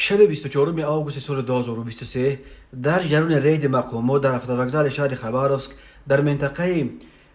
شب 24 آگوست سال 2023 در جریان رید مقامات در افتادگزار شهر خباروفسک در منطقه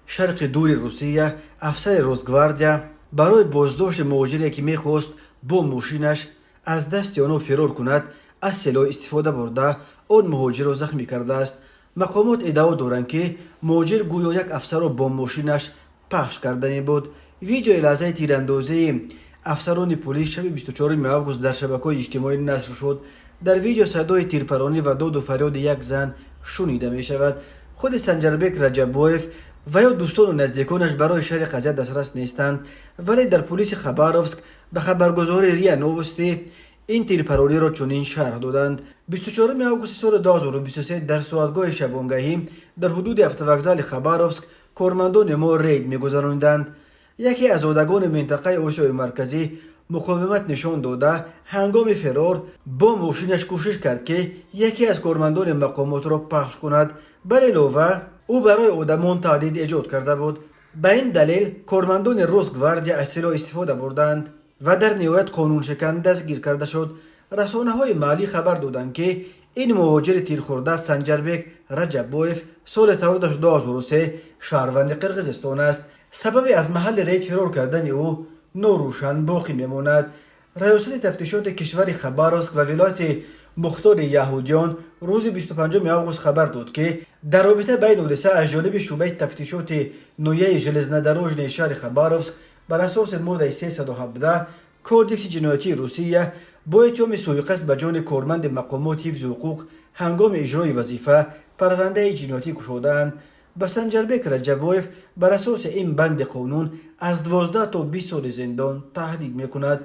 شرق دور روسیه، افسر روزگواردیا برای بازداشت مهاجری که میخواست با ماشینش از دست آنها فرار کند از سلاح استفاده برده آن مهاجر را زخمی کرده است. مقامات ادعا دارند که مهاجر گویا یک افسر را با ماشینش پخش کردنی بود. ویدیو لحظه تیراندازی افسران پلیس شب 24 آگوست در شبکه‌های اجتماعی نشر شد. در ویدیو صدای تیرپرانی و داد و فریاد یک زن شنیده می شود. خود سنجربک رجبویف و یا دوستان و نزدیکانش برای شرح قضیه دسترس نیستند، ولی در پلیس خباروفسک به خبرگزاری ریا نووستی این تیرپرانی را چنین شرح دادند. 24 آگوست سال 2023 در ساعتگاه شبانگاهی در حدود افتادگزار خباروفسک کارمندان ما رید می‌گذراندند. یکی از عهده‌گان منطقه آسیای مرکزی مقاومت نشان داده هنگام فرار با ماشینش کوشش کرد که یکی از کارمندان مقامات را پخش کند. بر علاوه او برای آدمان تهدید ایجاد کرده بود. به این دلیل کارمندان روزگواردیا از سلاح استفاده بردند و در نهایت قانون شکن دستگیر کرده شد. رسانه‌های محلی خبر دادند که این مهاجر تیرخورده سنجربک رجبویف سال تولدش 2003 شهروند قرقیزستان است. سبب از محل رید فرار کردن او ناروشن باقی میماند. ریاست تفتیشات کشور خباروفسک و ولایت مختار یهودیان روز 25 آگوست خبر داد که در رابطه بین حادثه از جانب شعبه تفتیشات نویه ژلزنودروژنی شهر خباروفسک بر اساس ماده 317 کودکس جنایتی روسیه با اتهام سوءقصد به جان کارمند مقامات حفظ حقوق هنگام اجرای وظیفه پرونده جنایتی گشودند. به سنجربک رجبویف بر اساس این بند قانون از 12 تا 20 سال زندان تهدید میکند.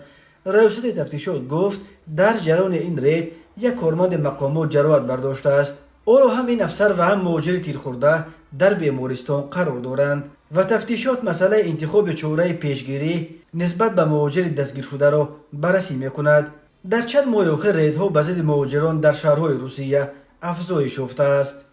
ریاست تفتیشات گفت در جریان این رید یک کارمند مقامات جراحت برداشته است. او هم این افسر و هم مهاجر تیرخورده در بیمارستان قرار دارند و تفتیشات مسئله انتخاب چاره پیشگیری نسبت به مهاجر دستگیر شده را بررسی میکند. در چند ماه اخیر ریدها به ضد مهاجران در شهرهای روسیه افزایش یافته است.